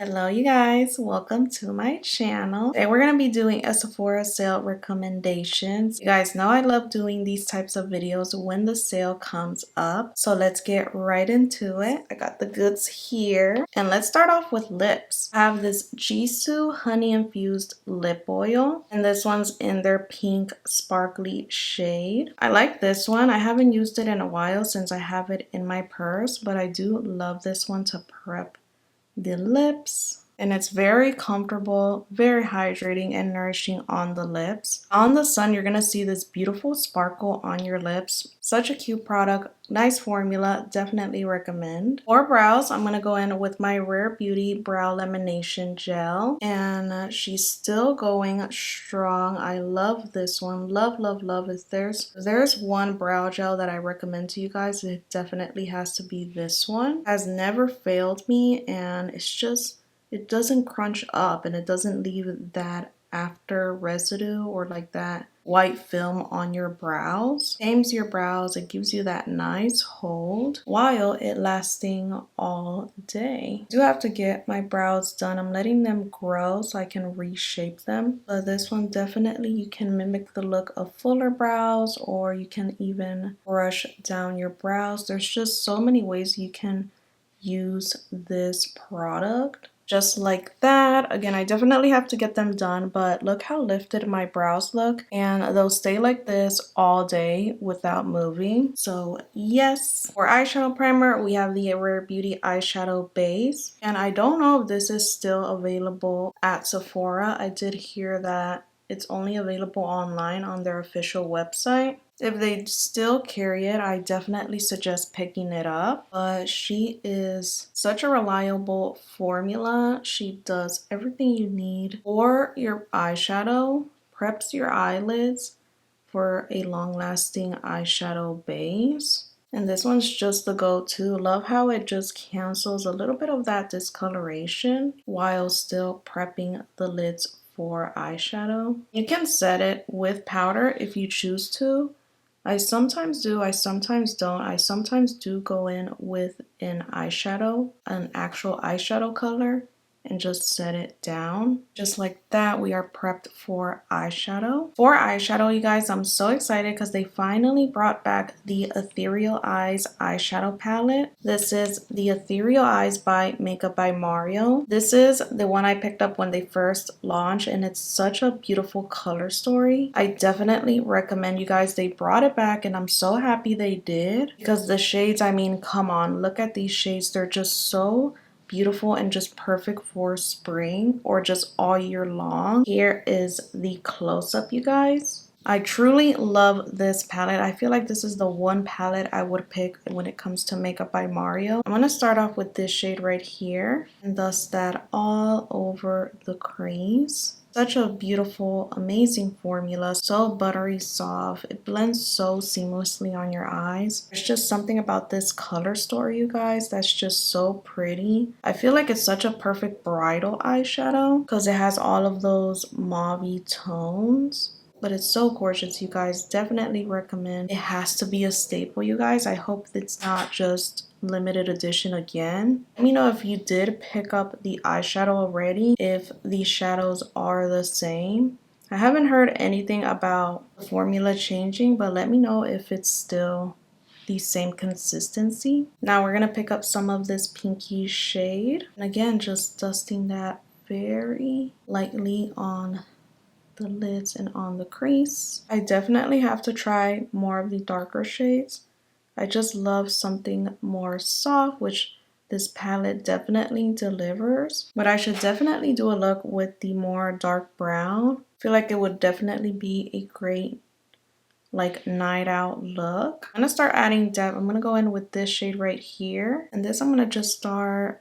Hello you guys, welcome to my channel. Today we're going to be doing a Sephora sale recommendations. You guys know I love doing these types of videos when the sale comes up. So let's get right into it. I got the goods here and let's start off with lips. I have this Jisoo honey infused lip oil and this one's in their pink sparkly shade. I like this one. I haven't used it in a while since I have it in my purse, but I do love this one to prep the lips, and it's very comfortable, very hydrating and nourishing on the lips. On the sun, you're gonna see this beautiful sparkle on your lips. Such a cute product, nice formula, definitely recommend. For brows, I'm gonna go in with my Rare Beauty Brow Lamination Gel, and she's still going strong. I love this one, love, love, love. If there's one brow gel that I recommend to you guys, it definitely has to be this one. Has never failed me, and it doesn't crunch up and it doesn't leave that after residue or like that white film on your brows. Tames your brows, it gives you that nice hold while it lasting all day. I do have to get my brows done. I'm letting them grow so I can reshape them. But this one definitely you can mimic the look of fuller brows, or you can even brush down your brows. There's just so many ways you can use this product. Just like that. Again, I definitely have to get them done, but look how lifted my brows look, and they'll stay like this all day without moving. So yes. For eyeshadow primer, we have the Rare Beauty eyeshadow base, and I don't know if this is still available at Sephora. I did hear that it's only available online on their official website. If they still carry it, I definitely suggest picking it up. But she is such a reliable formula. She does everything you need for your eyeshadow, preps your eyelids for a long-lasting eyeshadow base. And this one's just the go-to. Love how it just cancels a little bit of that discoloration while still prepping the lids for eyeshadow. You can set it with powder if you choose to. I sometimes do, I sometimes don't. I sometimes do go in with an eyeshadow, an actual eyeshadow color, and just set it down. Just like that, we are prepped for eyeshadow. For eyeshadow, you guys, I'm so excited because they finally brought back the Ethereal Eyes eyeshadow palette. This is the Ethereal Eyes by Makeup by Mario. This is the one I picked up when they first launched, and it's such a beautiful color story. I definitely recommend you guys. They brought it back, and I'm so happy they did, because the shades, I mean, come on, look at these shades. They're just so beautiful and just perfect for spring or just all year long. Here is the close-up, you guys. I truly love this palette. I feel like this is the one palette I would pick when it comes to Makeup by Mario. I'm going to start off with this shade right here and dust that all over the crease. Such a beautiful, amazing formula. So buttery soft. It blends so seamlessly on your eyes. There's just something about this color story, you guys, that's just so pretty. I feel like it's such a perfect bridal eyeshadow because it has all of those mauve tones. But it's so gorgeous, you guys. Definitely recommend. It has to be a staple, you guys. I hope it's not just limited edition again. Let me know if you did pick up the eyeshadow already, if these shadows are the same. I haven't heard anything about the formula changing, but let me know if it's still the same consistency. Now we're gonna pick up some of this pinky shade, and again, just dusting that very lightly on the lids and on the crease. I definitely have to try more of the darker shades. I just love something more soft, which this palette definitely delivers. But I should definitely do a look with the more dark brown. I feel like it would definitely be a great like night out look. I'm gonna start adding depth. I'm gonna go in with this shade right here. And this I'm gonna just start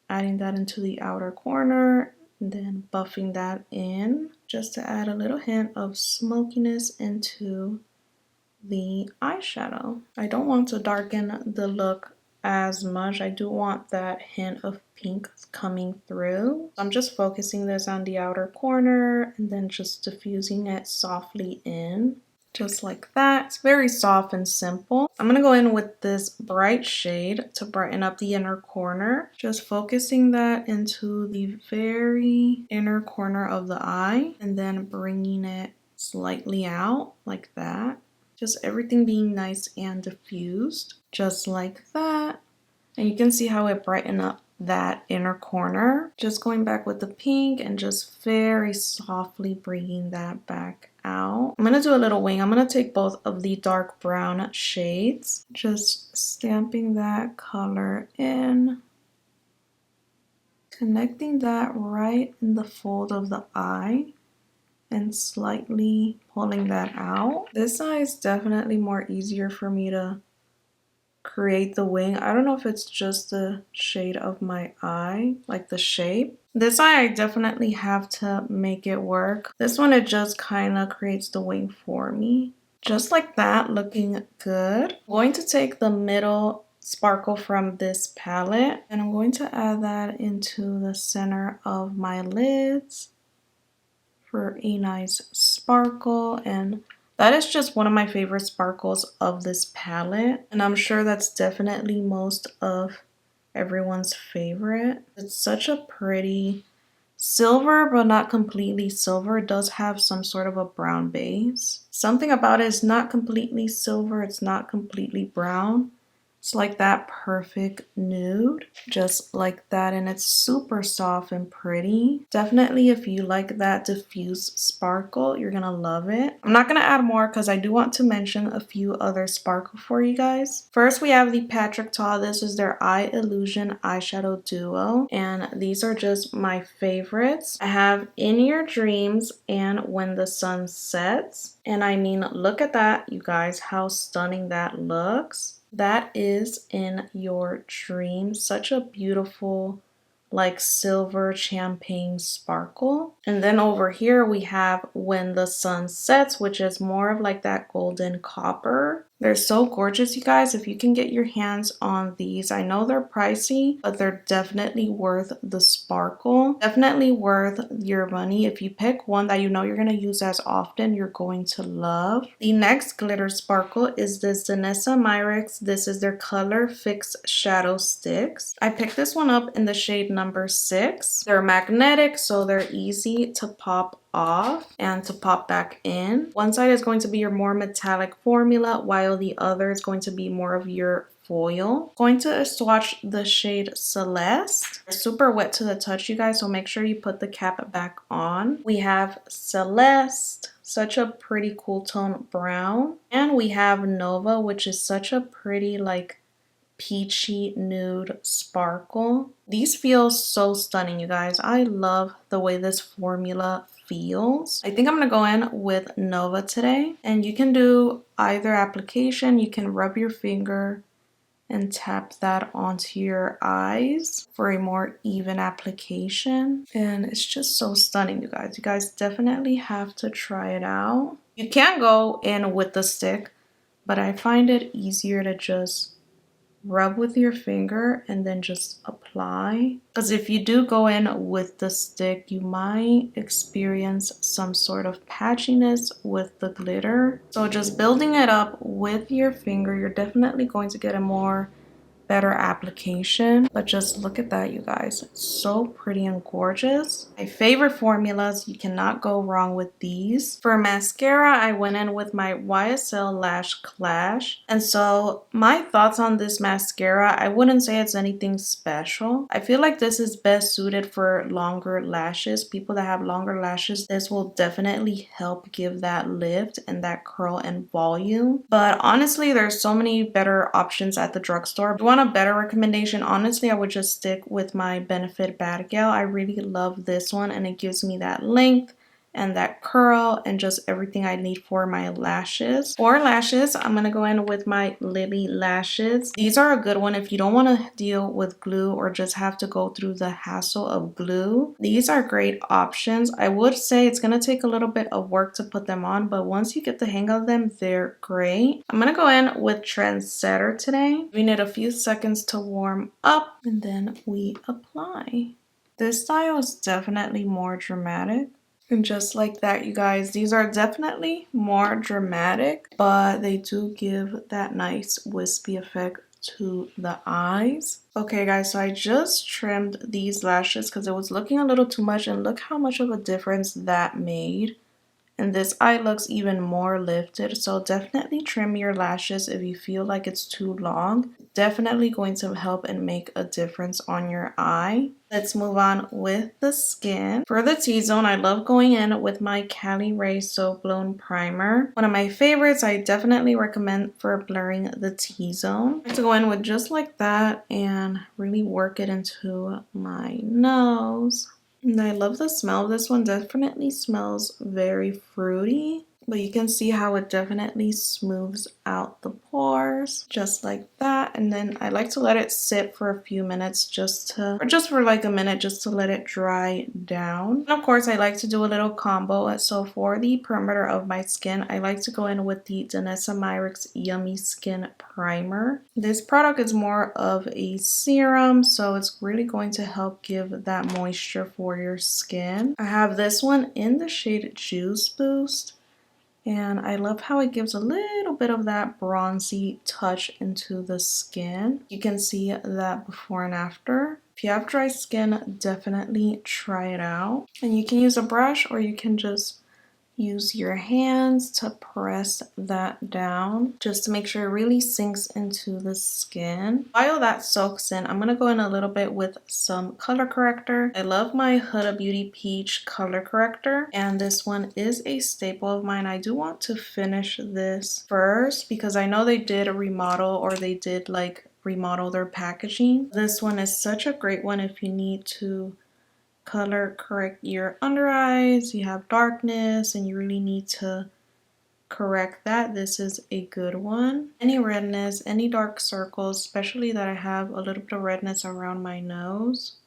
adding that into the outer corner and then buffing that in just to add a little hint of smokiness into the eyeshadow. I don't want to darken the look as much. I do want that hint of pink coming through. I'm just focusing this on the outer corner and then just diffusing it softly in. just like that. It's very soft and simple. I'm gonna go in with this bright shade to brighten up the inner corner. Just focusing that into the very inner corner of the eye and then bringing it slightly out like that. Just everything being nice and diffused, just like that. And you can see how it brightened up that inner corner. Just going back with the pink and just very softly bringing that back out. I'm going to do a little wing. I'm going to take both of the dark brown shades, just stamping that color in, connecting that right in the fold of the eye and slightly pulling that out. This eye is definitely more easier for me to create the wing. I don't know if it's just the shade of my eye, like the shape. This eye, I definitely have to make it work. This one, it just kind of creates the wing for me. Just like that, looking good. I'm going to take the middle sparkle from this palette and I'm going to add that into the center of my lids for a nice sparkle. And that is just one of my favorite sparkles of this palette. And I'm sure that's definitely most of everyone's favorite. It's such a pretty silver, but not completely silver. It does have some sort of a brown base. Something about it is not completely silver. It's not completely brown. It's like that perfect nude, just like that, and it's super soft and pretty. Definitely, if you like that diffuse sparkle, you're gonna love it. I'm not gonna add more because I do want to mention a few other sparkle for you guys. First, we have the Patrick Ta. This is their Eye Illusion eyeshadow duo, and these are just my favorites. I have In Your Dreams and When the Sun Sets, and I mean, look at that, you guys, how stunning that looks. That is In Your Dreams. Such a beautiful, like silver champagne sparkle. And then over here we have When the Sun Sets, which is more of like that golden copper. They're so gorgeous, you guys. If you can get your hands on these, I know they're pricey, but they're definitely worth the sparkle. Definitely worth your money. If you pick one that you know you're going to use as often, you're going to love. The next glitter sparkle is this Danessa Myricks. This is their Color Fix Shadow Sticks. I picked this one up in the shade number 6. They're magnetic, so they're easy to pop off and to pop back in. One side is going to be your more metallic formula, while the other is going to be more of your foil. Going to swatch the shade Celeste. It's super wet to the touch, you guys, so make sure you put the cap back on. We have Celeste, such a pretty cool tone brown, and we have Nova, which is such a pretty like peachy nude sparkle. These feel so stunning, you guys. I love the way this formula feels. I think I'm gonna go in with Nova today, and you can do either application. You can rub your finger and tap that onto your eyes for a more even application, and it's just so stunning, you guys. You guys definitely have to try it out. You can go in with the stick, but I find it easier to just rub with your finger and then just apply, because if you do go in with the stick, you might experience some sort of patchiness with the glitter. So just building it up with your finger, you're definitely going to get a more better application. But just look at that, you guys. It's so pretty and gorgeous. My favorite formulas, you cannot go wrong with these. For mascara, I went in with my YSL Lash Clash, and so my thoughts on this mascara, I wouldn't say it's anything special. I feel like this is best suited for longer lashes. People that have longer lashes, this will definitely help give that lift and that curl and volume. But honestly, there's so many better options at the drugstore. If you want a better recommendation, honestly, I would just stick with my Benefit Bad Gal. I really love this one, and it gives me that length and that curl and just everything I need for my lashes. For lashes, I'm gonna go in with my Lily lashes. These are a good one if you don't want to deal with glue or just have to go through the hassle of glue. These are great options. I would say it's gonna take a little bit of work to put them on, but once you get the hang of them, they're great. I'm gonna go in with Trendsetter today. We need a few seconds to warm up and then we apply. This style is definitely more dramatic. And just like that, you guys, these are definitely more dramatic, but they do give that nice wispy effect to the eyes. Okay guys, so I just trimmed these lashes because it was looking a little too much, and look how much of a difference that made. And this eye looks even more lifted, so definitely trim your lashes if you feel like it's too long. Definitely going to help and make a difference on your eye. Let's move on with the skin. For the T-zone, I love going in with my Cali Ray Soap Blown Primer. One of my favorites, I definitely recommend for blurring the T-zone. I like to go in with just like that and really work it into my nose. And I love the smell of this one. Definitely smells very fruity, but you can see how it definitely smooths out the pores just like that. And then I like to let it sit for a few minutes just for like a minute just to let it dry down. And of course, I like to do a little combo. So for the perimeter of my skin, I like to go in with the Danessa Myricks Yummy Skin Primer. This product is more of a serum, so it's really going to help give that moisture for your skin. I have this one in the shade Juice Boost, and I love how it gives a little bit of that bronzy touch into the skin. You can see that before and after. If you have dry skin, definitely try it out. And you can use a brush, or you can just use your hands to press that down just to make sure it really sinks into the skin. While that soaks in, I'm going to go in a little bit with some color corrector. I love my Huda Beauty Peach color corrector, and this one is a staple of mine. I do want to finish this first because I know they did a remodel, or they did like remodel their packaging. This one is such a great one if you need to color correct your under eyes, you have darkness, and you really need to correct that. This is a good one. Any redness, any dark circles, especially that I have a little bit of redness around my nose,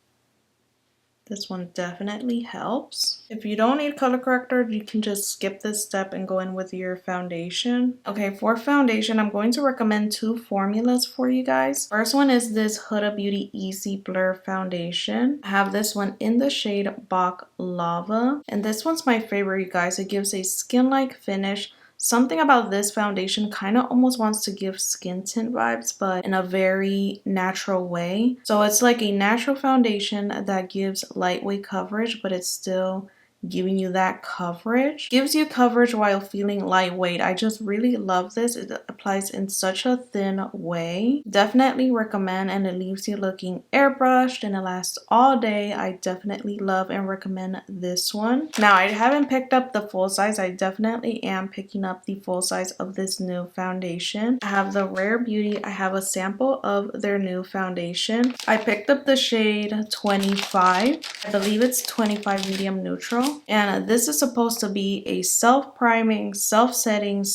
this one definitely helps. If you don't need color corrector, you can just skip this step and go in with your foundation. Okay, for foundation, I'm going to recommend two formulas for you guys. First one is this Huda Beauty Easy Blur Foundation. I have this one in the shade Bach Lava. And this one's my favorite, you guys. It gives a skin-like finish. Something about this foundation kind of almost wants to give skin tint vibes, but in a very natural way. So it's like a natural foundation that gives lightweight coverage, but it's still giving you that coverage. Gives you coverage while feeling lightweight. I just really love this. It applies in such a thin way. Definitely recommend, and it leaves you looking airbrushed and it lasts all day. I definitely love and recommend this one. Now, I haven't picked up the full size. I definitely am picking up the full size of this new foundation. I have the Rare Beauty. I have a sample of their new foundation. I picked up the shade 25. I believe it's 25 medium neutral. And this is supposed to be a self-priming, self-setting,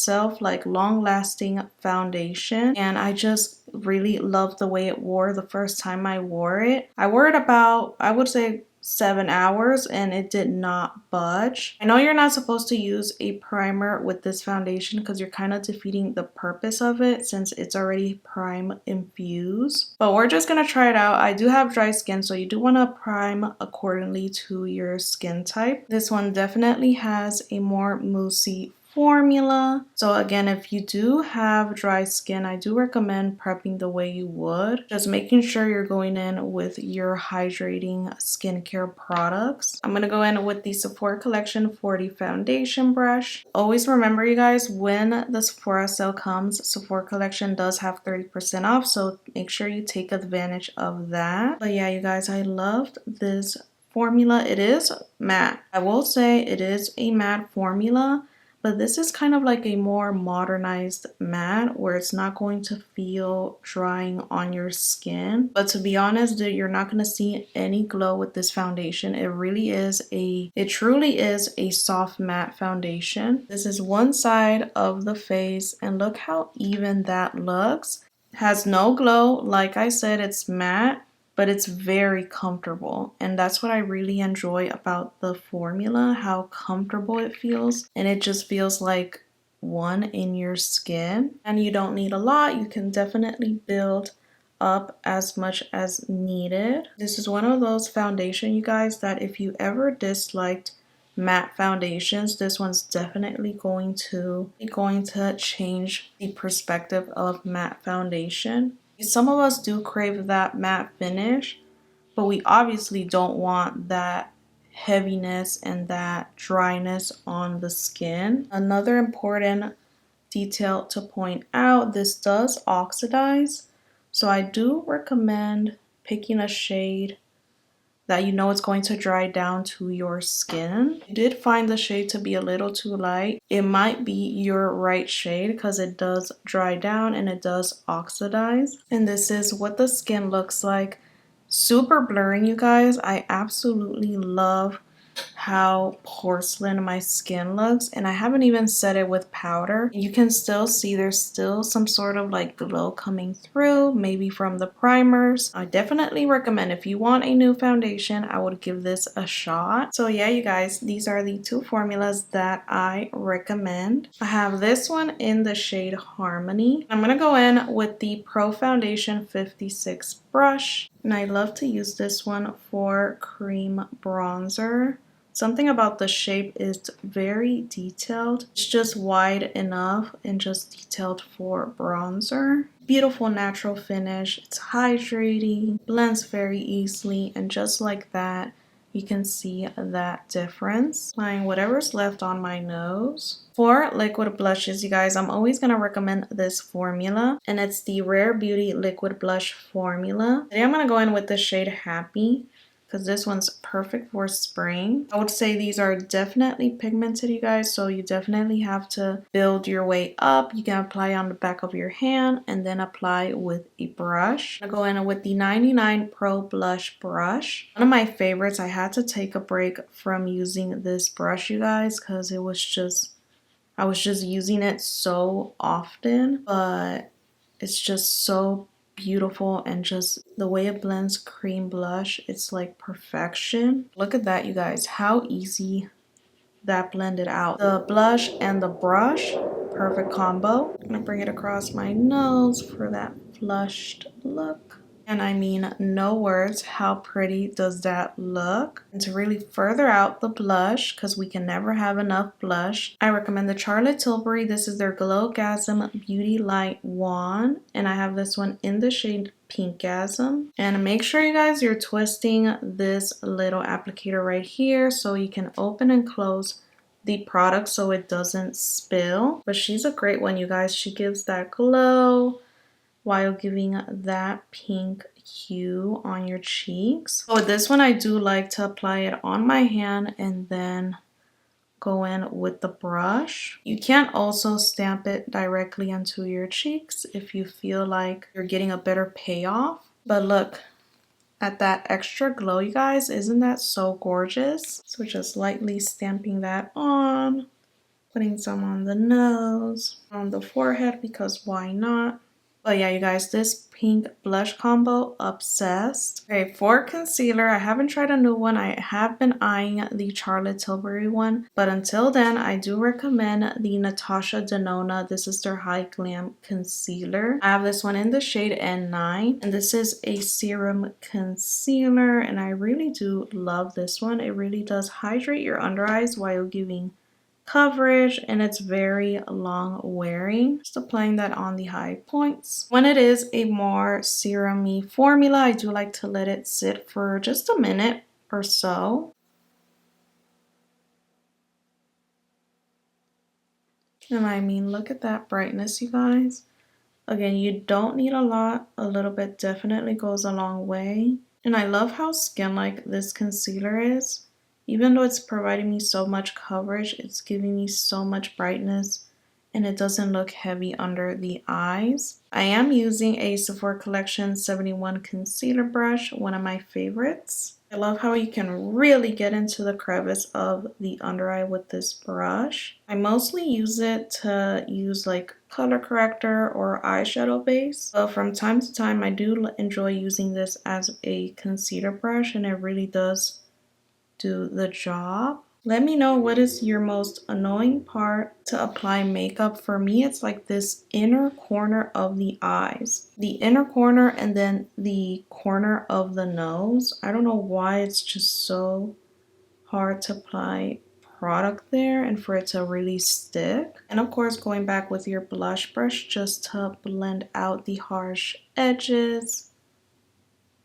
long-lasting foundation. And I just really love the way it wore the first time I wore it. I wore it about, I would say, 7 hours, and it did not budge. I know you're not supposed to use a primer with this foundation because you're kind of defeating the purpose of it since it's already prime infused, but we're just gonna try it out. I do have dry skin, so you do want to prime accordingly to your skin type. This one definitely has a more moussey formula. So again, if you do have dry skin, I do recommend prepping the way you would. Just making sure you're going in with your hydrating skincare products. I'm going to go in with the Sephora Collection 40 foundation brush. Always remember, you guys, when the Sephora sale comes, Sephora Collection does have 30% off, so make sure you take advantage of that. But yeah, you guys, I loved this formula. It is matte. I will say it is a matte formula, but this is kind of like a more modernized matte where it's not going to feel drying on your skin. But to be honest, you're not going to see any glow with this foundation. It truly is a soft matte foundation. This is one side of the face, and look how even that looks. It has no glow. Like I said, it's matte, but it's very comfortable, and that's what I really enjoy about the formula, how comfortable it feels, and it just feels like one in your skin. And you don't need a lot. You can definitely build up as much as needed. This is one of those foundation, you guys, that if you ever disliked matte foundations, this one's definitely going to change the perspective of matte foundation. Some of us do crave that matte finish, but we obviously don't want that heaviness and that dryness on the skin. Another important detail to point out, this does oxidize, so I do recommend picking a shade that you know it's going to dry down to your skin. If you did find the shade to be a little too light, it might be your right shade because it does dry down and it does oxidize. And this is what the skin looks like. Super blurring, you guys. I absolutely love how porcelain my skin looks, and I haven't even set it with powder. You can still see there's still some sort of like glow coming through, maybe from the primers. I definitely recommend, if you want a new foundation, I would give this a shot. So yeah, you guys, these are the two formulas that I recommend. I have this one in the shade Harmony. I'm gonna go in with the Pro Foundation 56 brush, and I love to use this one for cream bronzer. Something about the shape is very detailed. It's just wide enough and just detailed for bronzer. Beautiful natural finish. It's hydrating, blends very easily, and just like that, you can see that difference. Applying whatever's left on my nose. For liquid blushes, you guys, I'm always going to recommend this formula, and it's the Rare Beauty Liquid Blush Formula. Today I'm going to go in with the shade Happy, because this one's perfect for spring. I would say these are definitely pigmented, you guys, so you definitely have to build your way up. You can apply on the back of your hand and then apply with a brush. I'm gonna go in with the 99 Pro Blush Brush. One of my favorites. I had to take a break from using this brush, you guys, because I was just using it so often, but it's just so beautiful, and just the way it blends cream blush, it's like perfection. Look at that, you guys, how easy that blended out. The blush and the brush, perfect combo. I'm gonna bring it across my nose for that flushed look. And I mean, no words, how pretty does that look? And to really further out the blush, because we can never have enough blush, I recommend the Charlotte Tilbury. This is their Glowgasm Beauty Light Wand, and I have this one in the shade Pinkgasm. And make sure, you guys, you're twisting this little applicator right here so you can open and close the product so it doesn't spill. But she's a great one, you guys. She gives that glow while giving that pink hue on your cheeks. So with this one, I do like to apply it on my hand and then go in with the brush. You can also stamp it directly onto your cheeks if you feel like you're getting a better payoff. But look at that extra glow, you guys. Isn't that so gorgeous? So just lightly stamping that on, putting some on the nose, on the forehead, because why not? But yeah, you guys, this pink blush combo, obsessed. Okay, for concealer, I haven't tried a new one. I have been eyeing the Charlotte Tilbury one, but until then, I do recommend the Natasha Denona. This is their High Glam Concealer. I have this one in the shade N9, and this is a serum concealer, and I really do love this one. It really does hydrate your under eyes while giving coverage, and it's very long wearing. Just applying that on the high points. When it is a more serum-y formula, I do like to let it sit for just a minute or so. And I mean, look at that brightness, you guys. Again, you don't need a lot. A little bit definitely goes a long way. And I love how skin-like this concealer is. Even though it's providing me so much coverage, it's giving me so much brightness, and it doesn't look heavy under the eyes. I am using a Sephora Collection 71 concealer brush, one of my favorites. I love how you can really get into the crevice of the under eye with this brush. I mostly use it to use like color corrector or eyeshadow base. But from time to time, I do enjoy using this as a concealer brush, and it really does do the job. Let me know, what is your most annoying part to apply makeup? For me, it's like this inner corner of the eyes. The inner corner and then the corner of the nose. I don't know why it's just so hard to apply product there and for it to really stick. And of course, going back with your blush brush just to blend out the harsh edges.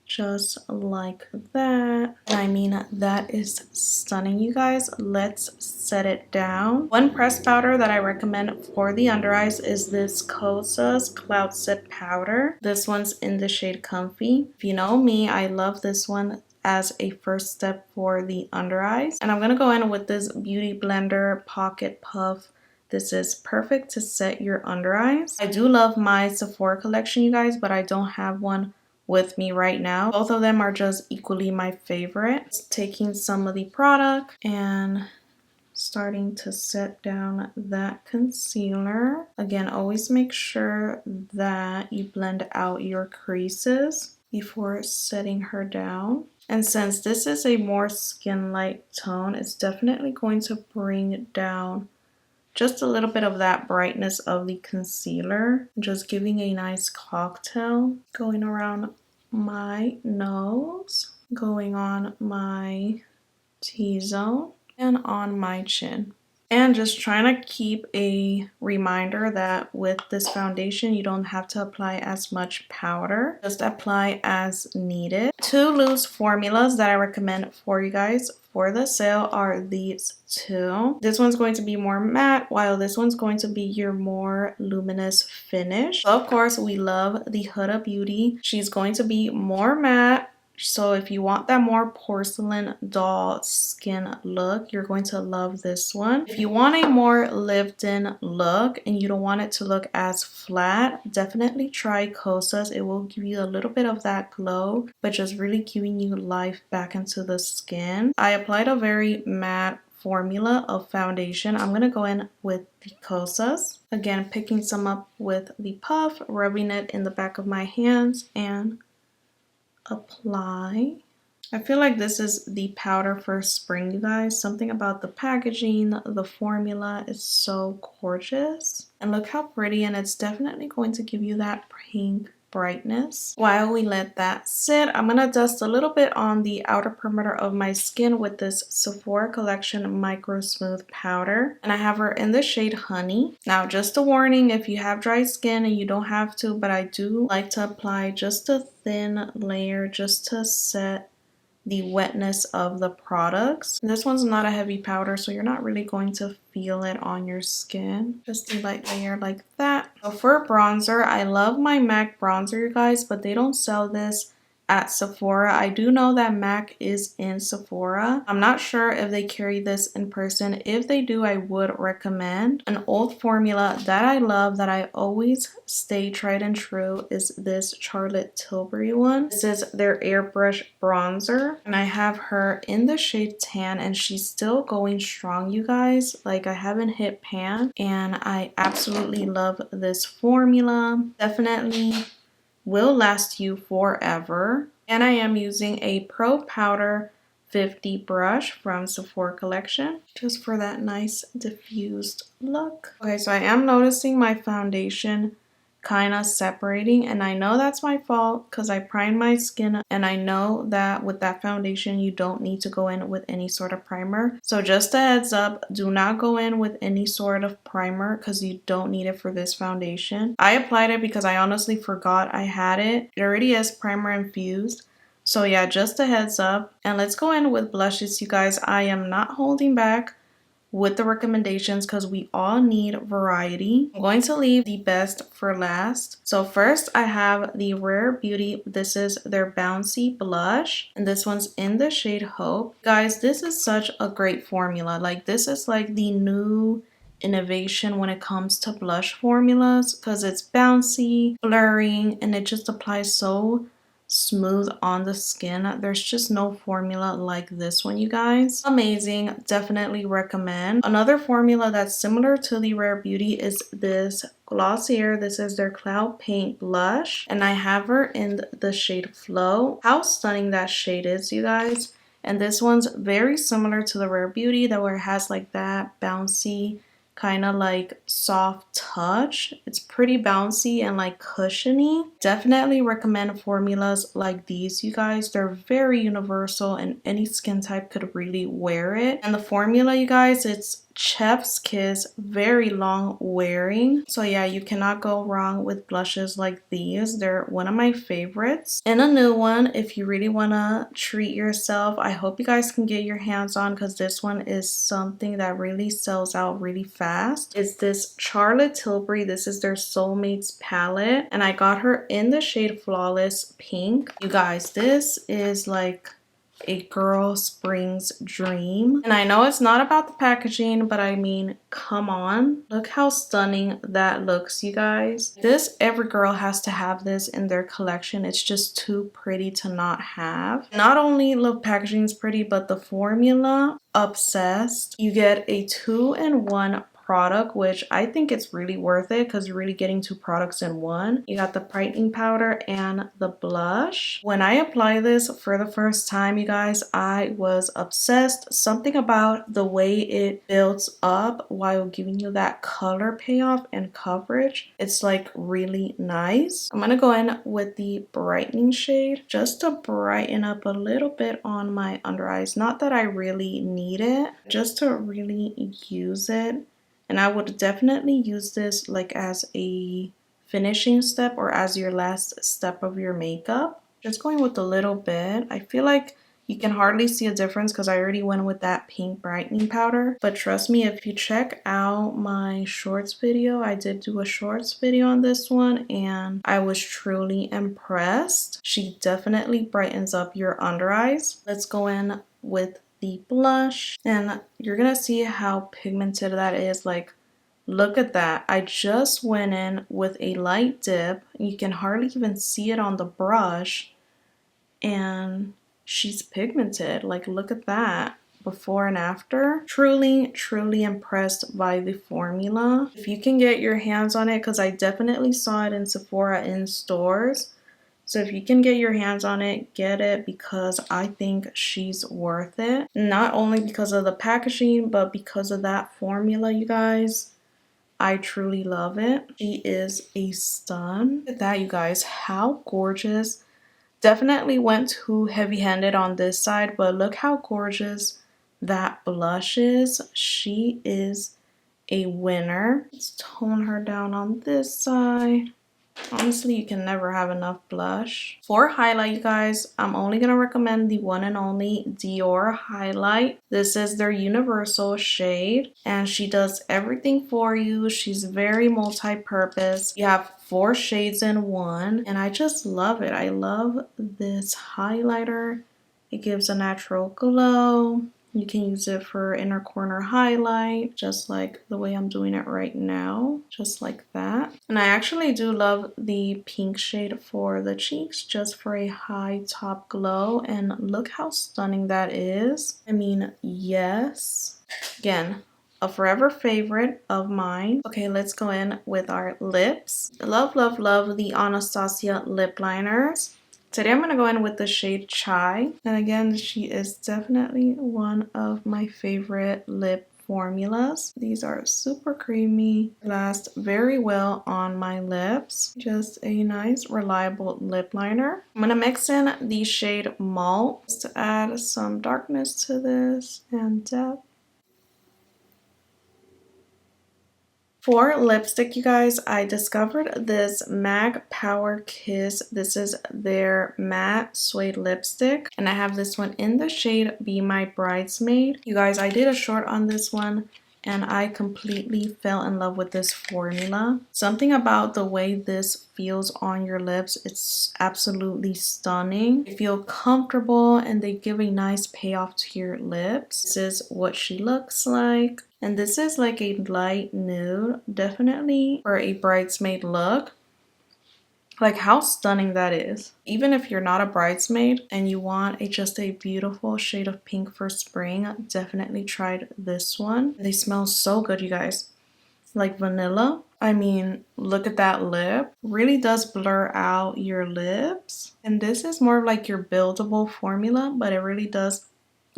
Just like that. And I mean, that is stunning, you guys. Let's set it down. One pressed powder that I recommend for the under eyes is this Kosas Cloud Set Powder. This one's in the shade Comfy. If you know me, I love this one as a first step for the under eyes. And I'm gonna go in with this Beauty Blender Pocket Puff. This is perfect to set your under eyes. I do love my Sephora collection, you guys, but I don't have one with me right now. Both of them are just equally my favorite. Taking some of the product and starting to set down that concealer. Again, always make sure that you blend out your creases before setting her down. And since this is a more skin light tone, it's definitely going to bring down just a little bit of that brightness of the concealer, just giving a nice cocktail. Going around my nose, going on my T-zone, and on my chin. And just trying to keep a reminder that with this foundation, you don't have to apply as much powder. Just apply as needed. Two loose formulas that I recommend for you guys for the sale are these two. This one's going to be more matte, while this one's going to be your more luminous finish. So of course, we love the Helloo Beauty. She's going to be more matte. So if you want that more porcelain doll skin look, you're going to love this one. If you want a more lived-in look and you don't want it to look as flat, definitely try Kosas. It will give you a little bit of that glow, but just really giving you life back into the skin. I applied a very matte formula of foundation. I'm going to go in with the Kosas. Again, picking some up with the puff, rubbing it in the back of my hands, and apply. I feel like this is the powder for spring, you guys. Something about the packaging, the formula is so gorgeous. And look how pretty, and it's definitely going to give you that pink brightness. While we let that sit, I'm going to dust a little bit on the outer perimeter of my skin with this Sephora Collection Micro Smooth Powder. And I have her in the shade Honey. Now, just a warning, if you have dry skin, and you don't have to, but I do like to apply just a thin layer just to set the wetness of the products. And this one's not a heavy powder, so you're not really going to feel it on your skin. Just a light layer like that. So for bronzer, I love my MAC bronzer, you guys, but they don't sell this at Sephora. I do know that MAC is in Sephora. I'm not sure if they carry this in person. If they do, I would recommend. An old formula that I love, that I always stay tried and true, is this Charlotte Tilbury one. This is their airbrush bronzer, and I have her in the shade Tan, and she's still going strong, you guys. Like, I haven't hit pan, and I absolutely love this formula. Definitely will last you forever. And I am using a Pro Powder 50 brush from Sephora Collection just for that nice diffused look. Okay, so I am noticing my foundation kind of separating, and I know that's my fault because I primed my skin, and I know that with that foundation you don't need to go in with any sort of primer. So just a heads up, do not go in with any sort of primer because you don't need it for this foundation. I applied it because I honestly forgot I had it. It already is primer infused. So yeah, just a heads up. And let's go in with blushes, you guys. I am not holding back with the recommendations because we all need variety. I'm going to leave the best for last. So first I have the Rare Beauty. This is their Bouncy Blush, and this one's in the shade Hope. Guys, this is such a great formula. Like, this is like the new innovation when it comes to blush formulas because it's bouncy, blurring, and it just applies so smooth on the skin. There's just no formula like this one, you guys. Amazing. Definitely recommend. Another formula that's similar to the Rare Beauty is this Glossier. This is their Cloud Paint blush, and I have her in the shade Flow. How stunning that shade is, you guys. And this one's very similar to the Rare Beauty, that where it has like that bouncy kind of like soft touch. It's pretty bouncy and like cushiony. Definitely recommend formulas like these, you guys. They're very universal and any skin type could really wear it. And the formula, you guys, it's Chef's Kiss, very long wearing. So yeah, you cannot go wrong with blushes like these. They're one of my favorites. And a new one, if you really want to treat yourself, I hope you guys can get your hands on, because this one is something that really sells out really fast. It's this Charlotte Tilbury. This is their Soulmates palette, and I got her in the shade Flawless Pink. You guys, this is like a girl spring's dream. And I know it's not about the packaging, but I mean, come on. Look how stunning that looks, you guys. This, every girl has to have this in their collection. It's just too pretty to not have. Not only the packaging is pretty, but the formula, obsessed. You get a 2-in-1 product, which I think it's really worth it because you're really getting 2 products in one. You got the brightening powder and the blush. When I apply this for the first time, you guys, I was obsessed. Something about the way it builds up while giving you that color payoff and coverage. It's like really nice. I'm gonna go in with the brightening shade just to brighten up a little bit on my under eyes. Not that I really need it, just to really use it. And I would definitely use this like as a finishing step or as your last step of your makeup. Just going with a little bit. I feel like you can hardly see a difference because I already went with that pink brightening powder. But trust me, if you check out my shorts video, I did do a shorts video on this one and I was truly impressed. She definitely brightens up your under eyes. Let's go in with the blush, and you're gonna see how pigmented that is. Like, look at that. I just went in with a light dip. You can hardly even see it on the brush, and she's pigmented. Like, look at that before and after. Truly impressed by the formula. If you can get your hands on it, because I definitely saw it in Sephora in stores. So if you can get your hands on it, get it, because I think she's worth it. Not only because of the packaging, but because of that formula, you guys. I truly love it. She is a stun. Look at that, you guys. How gorgeous. Definitely went too heavy-handed on this side, but look how gorgeous that blush is. She is a winner. Let's tone her down on this side. Honestly, you can never have enough blush. For highlight, you guys, I'm only going to recommend the one and only Dior highlight. This is their universal shade, and she does everything for you. She's very multi-purpose. You have 4 shades in one, and I just love it. I love this highlighter. It gives a natural glow. You can use it for inner corner highlight, just like the way I'm doing it right now, just like that. And I actually do love the pink shade for the cheeks, just for a high top glow. And look how stunning that is. I mean, yes. Again, a forever favorite of mine. Okay, let's go in with our lips. Love the Anastasia lip liners. Today I'm going to go in with the shade Chai. And again, she is definitely one of my favorite lip formulas. These are super creamy, last very well on my lips. Just a nice, reliable lip liner. I'm going to mix in the shade Malt just to add some darkness to this and depth. For lipstick, you guys, I discovered this MAC Power Kiss. This is their matte suede lipstick, and I have this one in the shade Be My Bridesmaid. You guys, I did a short on this one, and I completely fell in love with this formula. Something about the way this feels on your lips, it's absolutely stunning. They feel comfortable and they give a nice payoff to your lips. This is what she looks like. And this is like a light nude, definitely for a bridesmaid look. Like, how stunning that is. Even if you're not a bridesmaid and you want just a beautiful shade of pink for spring, definitely tried this one. They smell so good, you guys. Like vanilla. I mean, look at that lip. Really does blur out your lips. And this is more of like your buildable formula, but it really does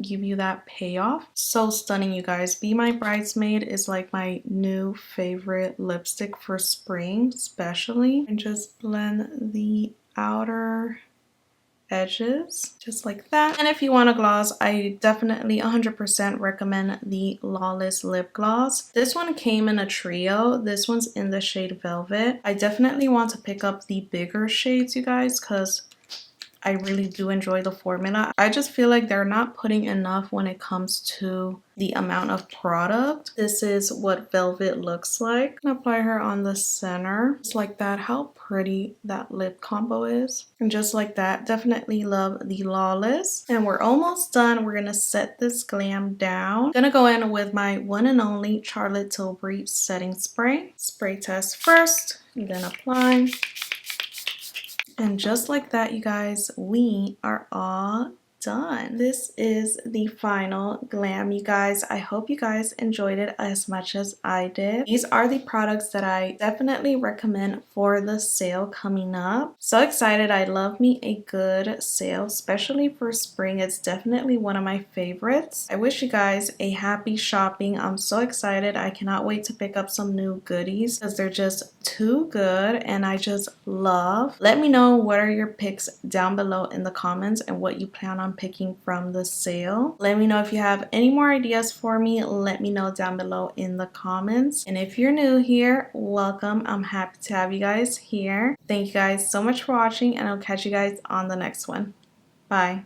give you that payoff. So stunning, you guys. Be My Bridesmaid is like my new favorite lipstick for spring, especially. And just blend the outer edges just like that. And if you want a gloss, I definitely 100% recommend the Lawless lip gloss. This one came in a trio. This one's in the shade Velvet. I definitely want to pick up the bigger shades, you guys, because I really do enjoy the formula. I just feel like they're not putting enough when it comes to the amount of product. This is what Velvet looks like. I'm gonna apply her on the center. Just like that. How pretty that lip combo is. And just like that, definitely love the Lawless. And we're almost done. We're gonna set this glam down. I'm gonna go in with my one and only Charlotte Tilbury setting spray. Spray test first, and then apply. And just like that, you guys, we are all done. This is the final glam, you guys. I hope you guys enjoyed it as much as I did. These are the products that I definitely recommend for the sale coming up. So excited. I love me a good sale, especially for spring. It's definitely one of my favorites. I wish you guys a happy shopping. I'm so excited. I cannot wait to pick up some new goodies because they're just too good and I just love. Let me know what are your picks down below in the comments and what you plan on picking from the sale. Let me know if you have any more ideas for me. Let me know down below in the comments. And if you're new here, welcome. I'm happy to have you guys here. Thank you guys so much for watching and I'll catch you guys on the next one. Bye.